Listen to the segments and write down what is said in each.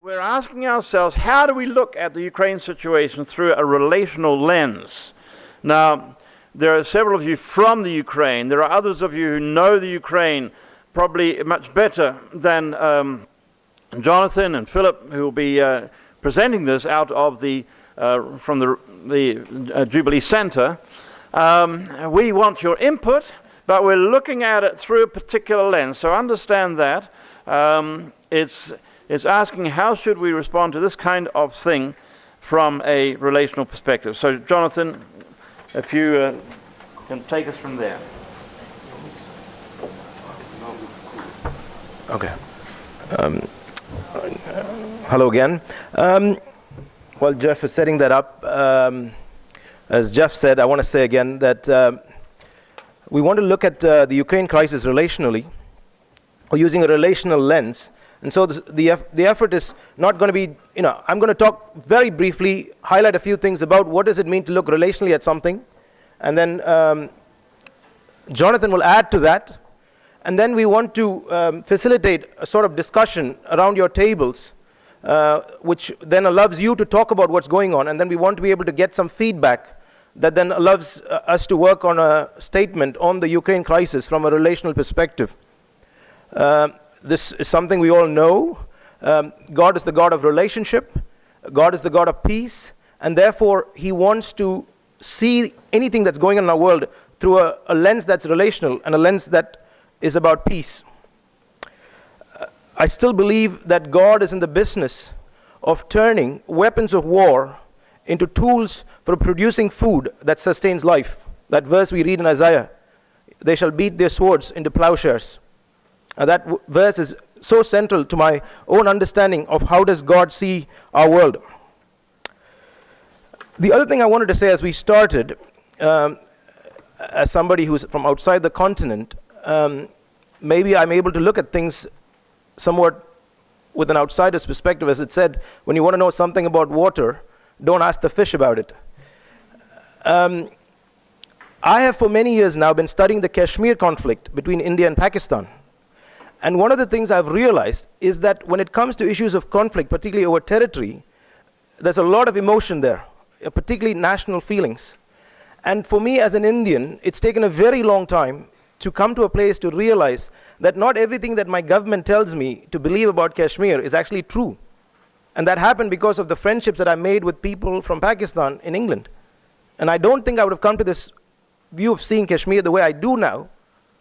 We're asking ourselves, how do we look at the Ukraine situation through a relational lens? Now, there are several of you from the Ukraine. There are others of you who know the Ukraine probably much better than Jonathan and Philip, who will be presenting this out of from the Jubilee Center. We want your input, but we're looking at it through a particular lens. So understand that. It's asking how should we respond to this kind of thing from a relational perspective. So Jonathan, if you can take us from there. Okay. Hello again. While Jeff is setting that up, as Jeff said, I want to say again that we want to look at the Ukraine crisis relationally, or using a relational lens. And so the effort is not going to be, I'm going to talk very briefly, highlight a few things about what does it mean to look relationally at something. And then Jonathan will add to that. And then we want to facilitate a sort of discussion around your tables, which then allows you to talk about what's going on. And then we want to be able to get some feedback that then allows us to work on a statement on the Ukraine crisis from a relational perspective. This is something we all know. God is the God of relationship. God is the God of peace. And therefore, he wants to see anything that's going on in our world through a lens that's relational and a lens that is about peace. I still believe that God is in the business of turning weapons of war into tools for producing food that sustains life. That verse we read in Isaiah, they shall beat their swords into plowshares. That verse is so central to my own understanding of how does God see our world. The other thing I wanted to say as we started, as somebody who's from outside the continent, maybe I'm able to look at things somewhat with an outsider's perspective. As it said, when you want to know something about water, don't ask the fish about it. I have for many years now been studying the Kashmir conflict between India and Pakistan. And one of the things I've realized is that when it comes to issues of conflict, particularly over territory, there's a lot of emotion there, particularly national feelings. And for me as an Indian, it's taken a very long time to come to a place to realize that not everything that my government tells me to believe about Kashmir is actually true. And that happened because of the friendships that I made with people from Pakistan in England. And I don't think I would have come to this view of seeing Kashmir the way I do now,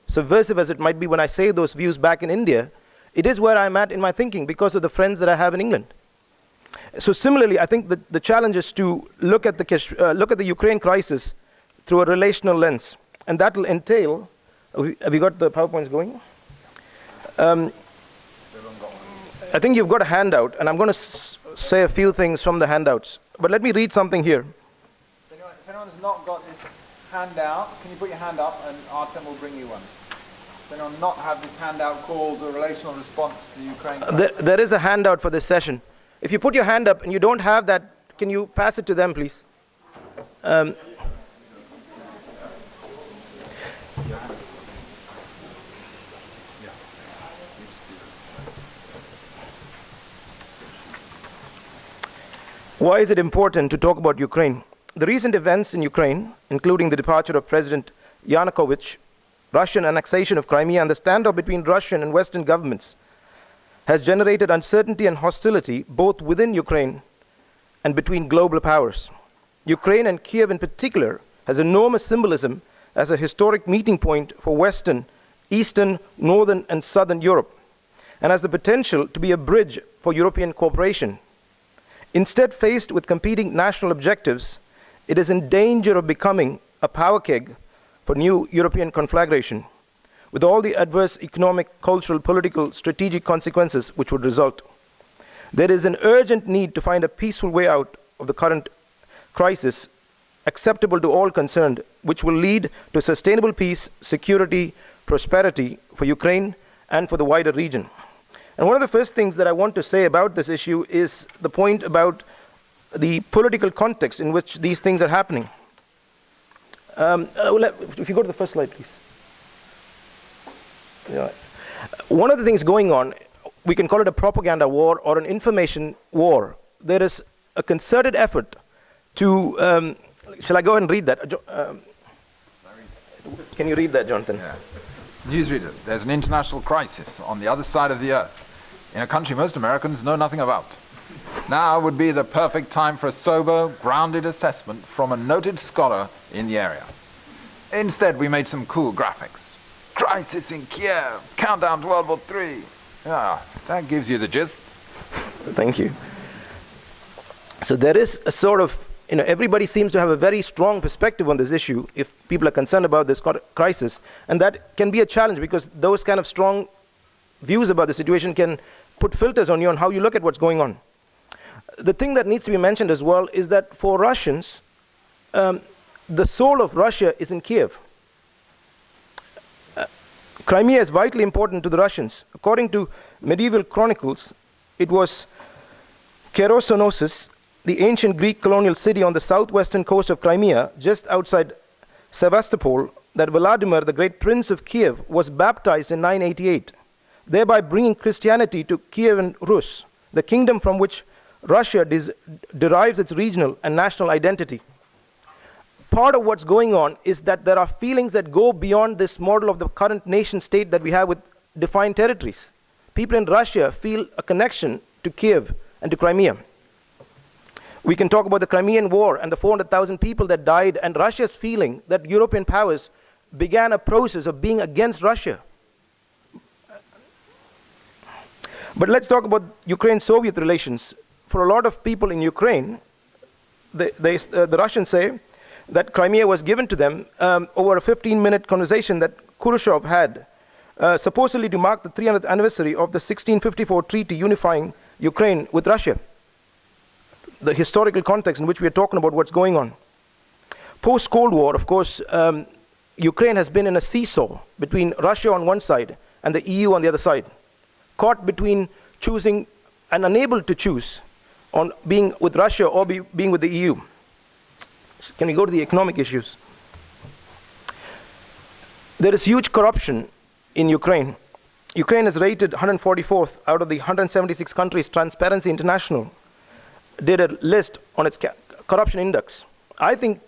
subversive as it might be when I say those views back in India. It is where I'm at in my thinking because of the friends that I have in England. So similarly, I think that the challenge is to look at the Ukraine crisis through a relational lens. And that will entail, have you got the PowerPoints going? I think you've got a handout, and I'm going to say a few things from the handouts. But let me read something here. If anyone's not got this handout, can you put your hand up and Artem will bring you one? Does anyone not have this handout called a relational response to the Ukraine crisis? There is a handout for this session. If you put your hand up and you don't have that, can you pass it to them, please? Why is it important to talk about Ukraine? The recent events in Ukraine, including the departure of President Yanukovych, Russian annexation of Crimea, and the standoff between Russian and Western governments, has generated uncertainty and hostility both within Ukraine and between global powers. Ukraine, and Kiev in particular, has enormous symbolism as a historic meeting point for Western, Eastern, Northern, and Southern Europe, and has the potential to be a bridge for European cooperation. Instead, faced with competing national objectives, it is in danger of becoming a power keg for new European conflagration, with all the adverse economic, cultural, political, strategic consequences which would result. There is an urgent need to find a peaceful way out of the current crisis, acceptable to all concerned, which will lead to sustainable peace, security, prosperity for Ukraine and for the wider region. And one of the first things that I want to say about this issue is the point about the political context in which these things are happening. If you go to the first slide, please. Yeah. One of the things going on, we can call it a propaganda war or an information war. There is a concerted effort to, shall I go ahead and read that? Can you read that, Jonathan? Yeah. Newsreader, there's an international crisis on the other side of the earth, in a country most Americans know nothing about. Now would be the perfect time for a sober, grounded assessment from a noted scholar in the area. Instead, we made some cool graphics. Crisis in Kiev, countdown to World War III. Yeah, that gives you the gist. Thank you. So there is a sort of, everybody seems to have a very strong perspective on this issue if people are concerned about this crisis. And that can be a challenge because those kind of strong views about the situation can put filters on you on how you look at what's going on. The thing that needs to be mentioned as well is that for Russians, the soul of Russia is in Kiev. Crimea is vitally important to the Russians. According to medieval chronicles, it was Kerosonosis, the ancient Greek colonial city on the southwestern coast of Crimea, just outside Sevastopol, that Vladimir, the great prince of Kiev, was baptized in 988, thereby bringing Christianity to Kievan Rus, the kingdom from which Russia derives its regional and national identity. Part of what's going on is that there are feelings that go beyond this model of the current nation state that we have with defined territories. People in Russia feel a connection to Kiev and to Crimea. We can talk about the Crimean War and the 400,000 people that died, and Russia's feeling that European powers began a process of being against Russia. But let's talk about Ukraine-Soviet relations. For a lot of people in Ukraine, the Russians say that Crimea was given to them over a 15-minute conversation that Khrushchev had, supposedly to mark the 300th anniversary of the 1654 treaty unifying Ukraine with Russia. The historical context in which we are talking about what's going on. Post-Cold War, of course, Ukraine has been in a seesaw between Russia on one side and the EU on the other side, caught between choosing and unable to choose on being with Russia or being with the EU. Can we go to the economic issues? There is huge corruption in Ukraine. Ukraine is rated 144th out of the 176 countries. Transparency International did a list on its corruption index. I think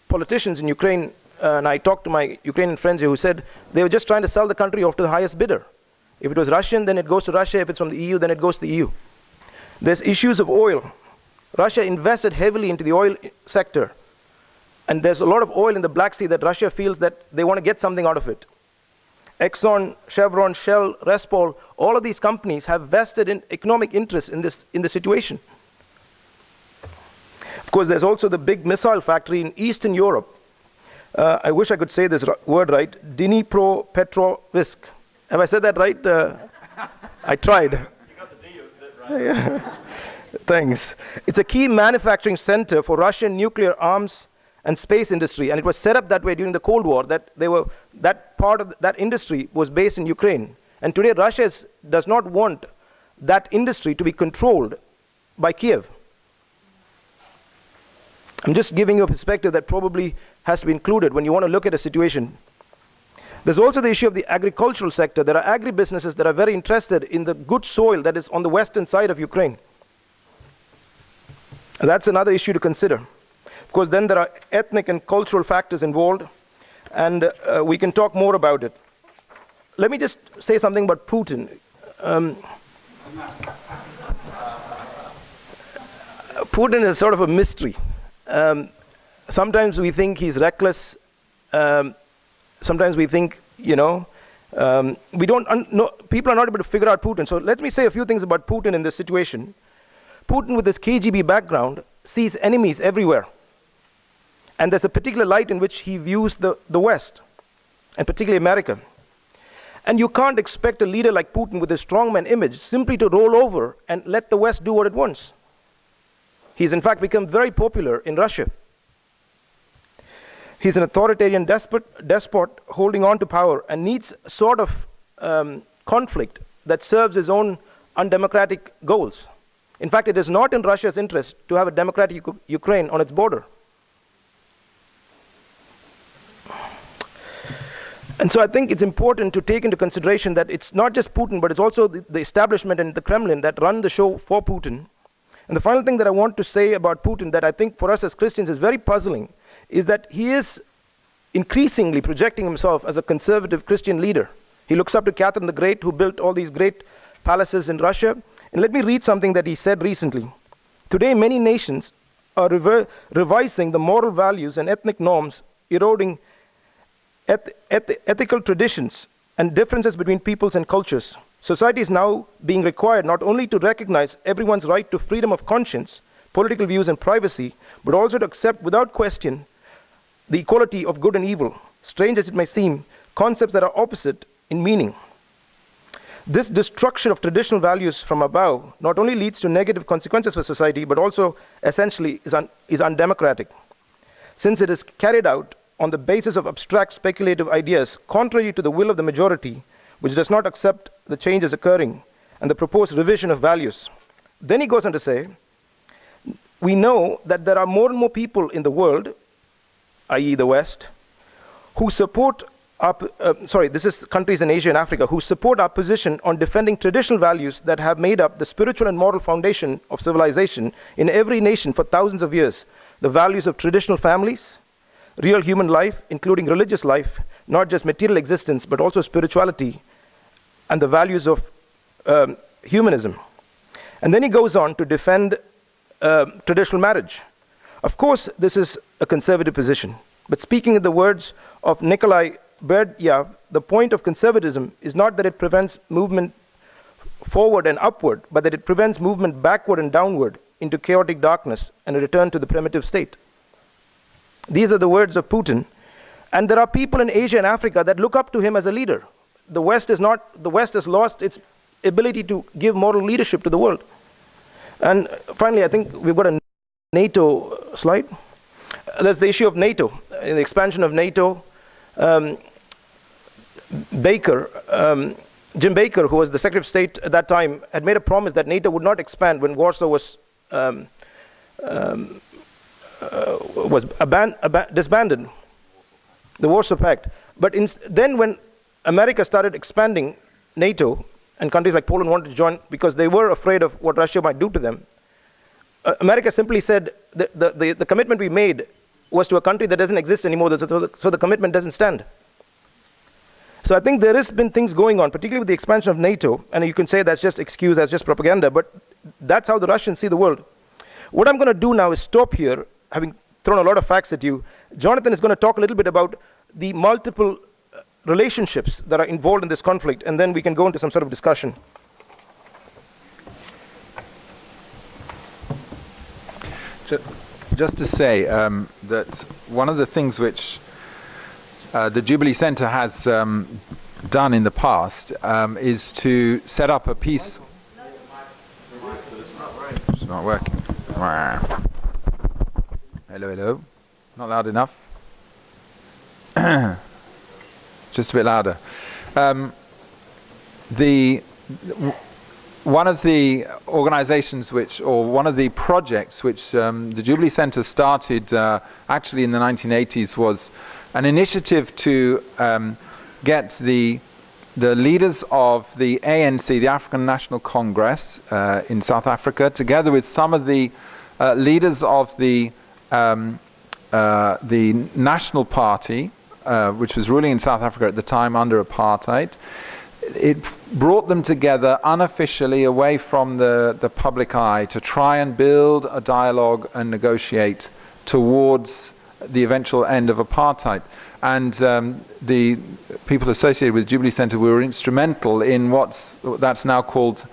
politicians in Ukraine, and I talked to my Ukrainian friends who said they were just trying to sell the country off to the highest bidder. If it was Russian, then it goes to Russia. If it's from the EU, then it goes to the EU. There's issues of oil. Russia invested heavily into the oil sector. And there's a lot of oil in the Black Sea that Russia feels that they want to get something out of it. Exxon, Chevron, Shell, Respol, all of these companies have vested in economic interest in the situation. Of course, there's also the big missile factory in Eastern Europe. I wish I could say this word right. Dnipropetrovsk. Have I said that right? I tried. You got the D right. Yeah. Thanks. It's a key manufacturing center for Russian nuclear arms and space industry, and it was set up that way during the Cold War, that that part of that industry was based in Ukraine. And today Russia does not want that industry to be controlled by Kiev. I'm just giving you a perspective that probably has to be included when you want to look at a situation. There's also the issue of the agricultural sector. There are agribusinesses that are very interested in the good soil that is on the western side of Ukraine. And that's another issue to consider. Of course, then there are ethnic and cultural factors involved, and we can talk more about it. Let me just say something about Putin. Putin is sort of a mystery. Sometimes we think he's reckless. Sometimes we think, we don't know. People are not able to figure out Putin. So let me say a few things about Putin in this situation. Putin, with his KGB background, sees enemies everywhere. And there's a particular light in which he views the West, and particularly America. And you can't expect a leader like Putin with a strongman image simply to roll over and let the West do what it wants. He's in fact become very popular in Russia. He's an authoritarian despot holding on to power and needs a sort of conflict that serves his own undemocratic goals. In fact, it is not in Russia's interest to have a democratic Ukraine on its border. And so I think it's important to take into consideration that it's not just Putin, but it's also the establishment and the Kremlin that run the show for Putin. And the final thing that I want to say about Putin that I think for us as Christians is very puzzling is that he is increasingly projecting himself as a conservative Christian leader. He looks up to Catherine the Great, who built all these great palaces in Russia. And let me read something that he said recently. Today, many nations are revising the moral values and ethnic norms, eroding ethical traditions and differences between peoples and cultures. Society is now being required not only to recognize everyone's right to freedom of conscience, political views, and privacy, but also to accept without question the equality of good and evil, strange as it may seem, concepts that are opposite in meaning. This destruction of traditional values from above not only leads to negative consequences for society, but also essentially is undemocratic, since it is carried out on the basis of abstract speculative ideas contrary to the will of the majority, which does not accept the changes occurring and the proposed revision of values. Then he goes on to say, we know that there are more and more people in the world, i.e. the West, who support this is countries in Asia and Africa, who support our position on defending traditional values that have made up the spiritual and moral foundation of civilization in every nation for thousands of years. The values of traditional families, real human life, including religious life, not just material existence, but also spirituality, and the values of humanism. And then he goes on to defend traditional marriage. Of course, this is a conservative position, but speaking in the words of Nikolai Berdyaev, the point of conservatism is not that it prevents movement forward and upward, but that it prevents movement backward and downward into chaotic darkness and a return to the primitive state. These are the words of Putin. And there are people in Asia and Africa that look up to him as a leader. The West has lost its ability to give moral leadership to the world. And finally, I think we've got a NATO slide. There's the issue of NATO, the expansion of NATO. Jim Baker, who was the Secretary of State at that time, had made a promise that NATO would not expand when Warsaw was disbanded, the Warsaw Pact. But then when America started expanding NATO, and countries like Poland wanted to join because they were afraid of what Russia might do to them, America simply said the commitment we made was to a country that doesn't exist anymore, so the commitment doesn't stand. So I think there has been things going on, particularly with the expansion of NATO, and you can say that's just excuse, that's just propaganda, but that's how the Russians see the world. What I'm going to do now is stop here, having thrown a lot of facts at you. Jonathan is going to talk a little bit about the multiple relationships that are involved in this conflict, and then we can go into some sort of discussion. Just to say that one of the things which the Jubilee Center has done in the past is to set up a peace. It's not working. Hello, hello. Not loud enough. Just a bit louder. One of the organizations one of the projects which the Jubilee Center started actually in the 1980s was an initiative to get the leaders of the ANC, the African National Congress in South Africa, together with some of the leaders of the National Party, which was ruling in South Africa at the time under apartheid. It brought them together unofficially away from the public eye to try and build a dialogue and negotiate towards the eventual end of apartheid. And the people associated with Jubilee Center were instrumental in that's now called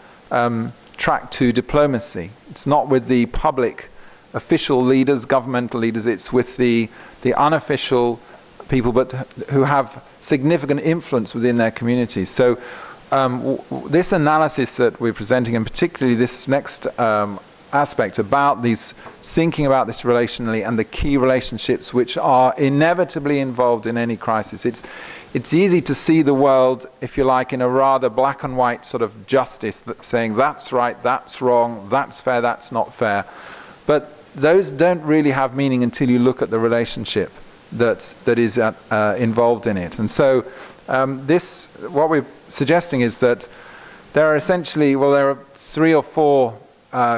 track 2 diplomacy. It's not with the public official leaders, governmental leaders, it's with the unofficial people, but who have significant influence within their communities. So this analysis that we're presenting, and particularly this next aspect about thinking about this relationally and the key relationships which are inevitably involved in any crisis. It's easy to see the world, if you like, in a rather black and white sort of justice, saying that's right, that's wrong, that's fair, that's not fair. But those don't really have meaning until you look at the relationship that is involved in it. And so what we're suggesting is that there are essentially, there are 3 or 4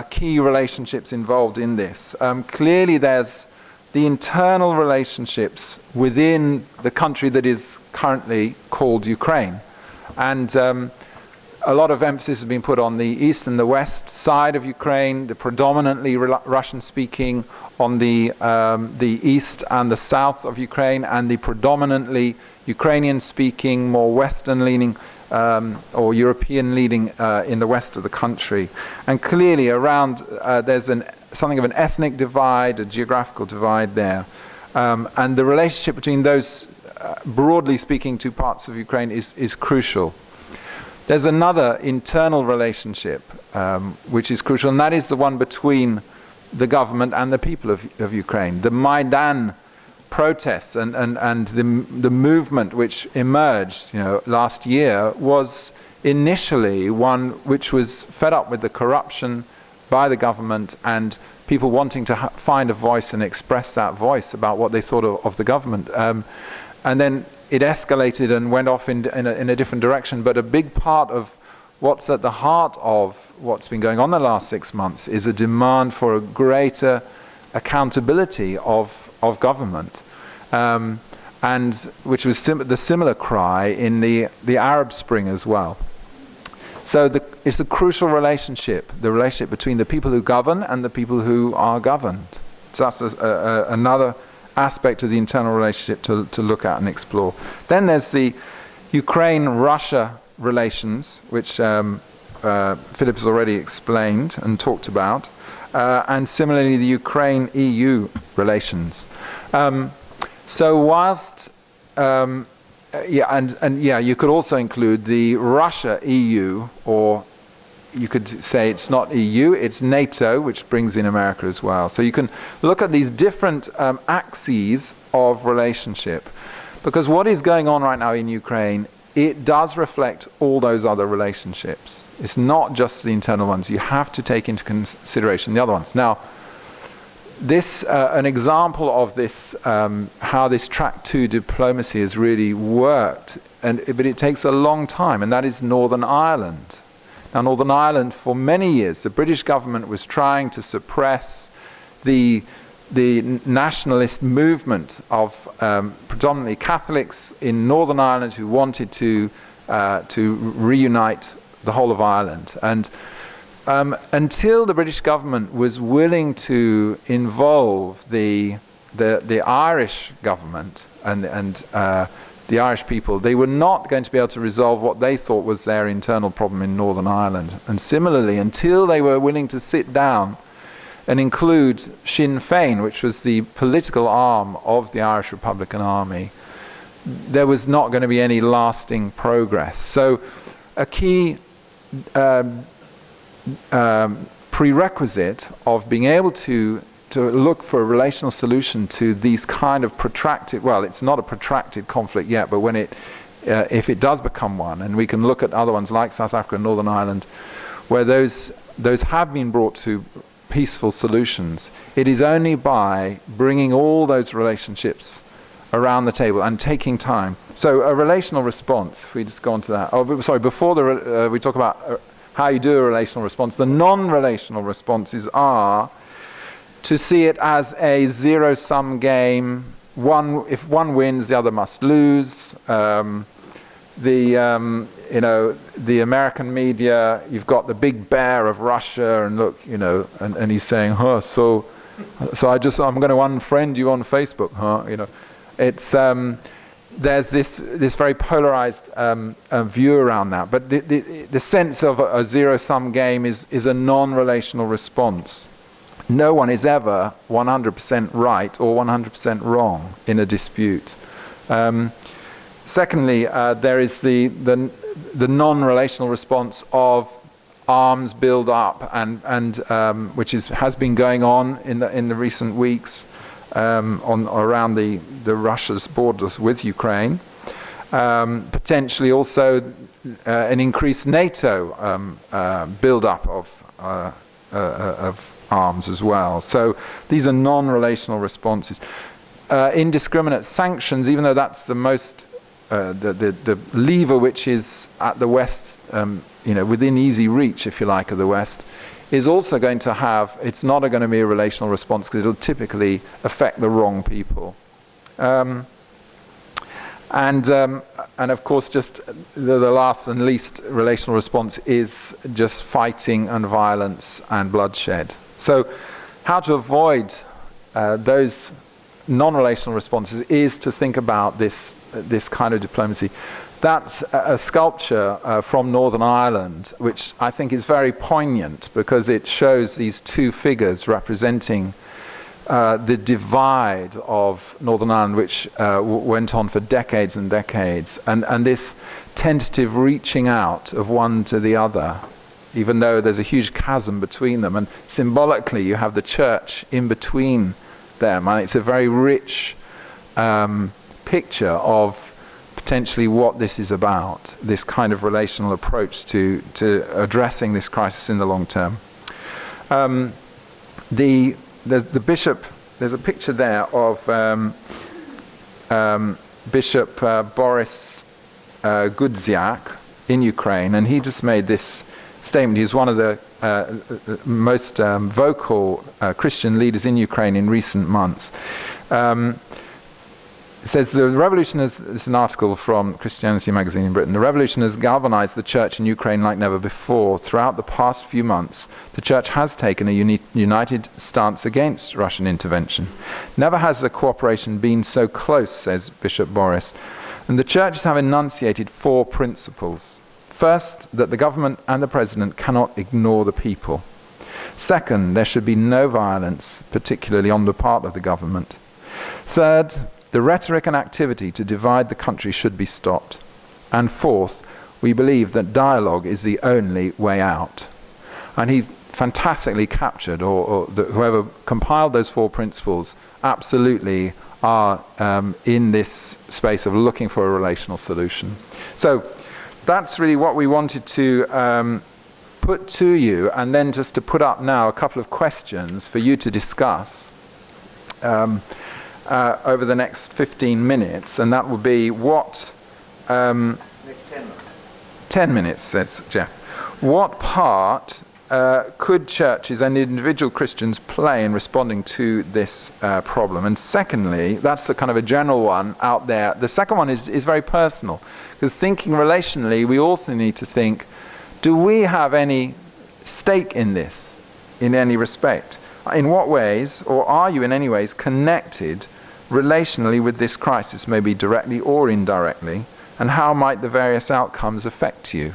key relationships involved in this. Clearly there's the internal relationships within the country that is currently called Ukraine. And a lot of emphasis has been put on the east and the west side of Ukraine, the predominantly Russian-speaking on the east and the south of Ukraine, and the predominantly Ukrainian-speaking, more Western-leaning or European-leaning in the west of the country. And clearly around there's something of an ethnic divide, a geographical divide there. And the relationship between those, broadly speaking, 2 parts of Ukraine is crucial. There's another internal relationship which is crucial, and that is the one between the government and the people of Ukraine. The Maidan protests and the movement which emerged last year was initially one which was fed up with the corruption by the government and people wanting to find a voice and express that voice about what they thought of the government. And then it escalated and went off in a different direction. But a big part of what's at the heart of what's been going on the last 6 months is a demand for a greater accountability of government, and which was the similar cry in the Arab Spring as well. So it's a crucial relationship, the relationship between the people who govern and the people who are governed. So that's another aspect of the internal relationship to look at and explore. Then there's the Ukraine-Russia relations, which Philip has already explained and talked about, and similarly the Ukraine-EU relations. So whilst you could also include the Russia-EU, or you could say it's not EU, it's NATO, which brings in America as well. So you can look at these different axes of relationship, because what is going on right now in Ukraine, it does reflect all those other relationships. It's not just the internal ones. You have to take into consideration the other ones. Now, this an example of this, how this track 2 diplomacy has really worked, but it takes a long time, and that is Northern Ireland. Now, Northern Ireland, for many years, the British government was trying to suppress the nationalist movement of predominantly Catholics in Northern Ireland who wanted to reunite the whole of Ireland. And until the British government was willing to involve the Irish government and the Irish people, they were not going to be able to resolve what they thought was their internal problem in Northern Ireland. And similarly, until they were willing to sit down and include Sinn Féin, which was the political arm of the Irish Republican Army, there was not going to be any lasting progress. So a key prerequisite of being able to look for a relational solution to these kind of protracted, well, it's not a protracted conflict yet, but when if it does become one, and we can look at other ones like South Africa and Northern Ireland, where those have been brought to peaceful solutions, it is only by bringing all those relationships around the table and taking time. So a relational response, if we just go on to that. Oh, sorry, before we talk about how you do a relational response, the non-relational responses are to see it as a zero-sum game. If one wins, the other must lose. The American media, you've got the big bear of Russia, and look, and he's saying, so I'm going to unfriend you on Facebook, It's there's this very polarized view around that. But the sense of a zero-sum game is a non-relational response. No one is ever 100% right or 100% wrong in a dispute. Secondly, there is the non-relational response of arms build-up, and which has been going on in the recent weeks around the Russia's borders with Ukraine. Potentially also an increased NATO build-up of arms as well. So these are non-relational responses. Indiscriminate sanctions, even though that's the most the lever which is at the West, within easy reach, if you like, of the West, is also going to have, it's not going to be a relational response because it'll typically affect the wrong people. And of course, just the last and least relational response is just fighting and violence and bloodshed. So how to avoid those non-relational responses is to think about this kind of diplomacy. That's a sculpture from Northern Ireland, which I think is very poignant because it shows these two figures representing the divide of Northern Ireland, which went on for decades and decades, and this tentative reaching out of one to the other, even though there's a huge chasm between them. And symbolically, you have the church in between them. And it's a very rich picture of potentially what this is about, this kind of relational approach to addressing this crisis in the long term. The bishop, there's a picture there of Bishop Boris Gudziak in Ukraine, and he just made this statement. He's one of the most vocal Christian leaders in Ukraine in recent months. It says, the revolution this is an article from Christianity magazine in Britain, the revolution has galvanized the church in Ukraine like never before. Throughout the past few months, the church has taken a united stance against Russian intervention. Never has the cooperation been so close, says Bishop Boris. And the churches have enunciated 4 principles. First, that the government and the president cannot ignore the people. Second, there should be no violence, particularly on the part of the government. Third, the rhetoric and activity to divide the country should be stopped. And fourth, we believe that dialogue is the only way out. And he fantastically captured, whoever compiled those 4 principles absolutely are in this space of looking for a relational solution. So that's really what we wanted to put to you, and then just to put up now a couple of questions for you to discuss over the next 15 minutes, and that will be what... next 10 minutes. 10 minutes, says Jeff. What part could churches and individual Christians play in responding to this problem? And secondly, that's a kind of a general one out there. The second one is very personal, because thinking relationally, we also need to think, do we have any stake in this in any respect? In what ways, or are you in any ways connected relationally with this crisis, maybe directly or indirectly, and how might the various outcomes affect you?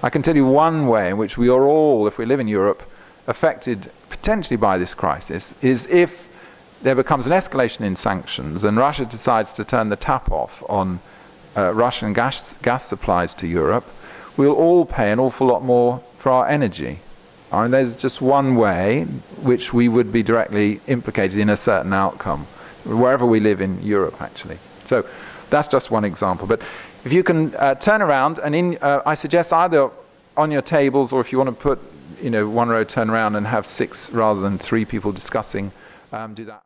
I can tell you one way in which we are all, if we live in Europe, affected potentially by this crisis is if there becomes an escalation in sanctions and Russia decides to turn the tap off on Russian gas supplies to Europe, we'll all pay an awful lot more for our energy. And there's just one way which we would be directly implicated in a certain outcome, wherever we live in Europe, actually. So that's just one example. But if you can turn around, and I suggest either on your tables, or if you want to put, one row, turn around and have 6 rather than 3 people discussing, do that.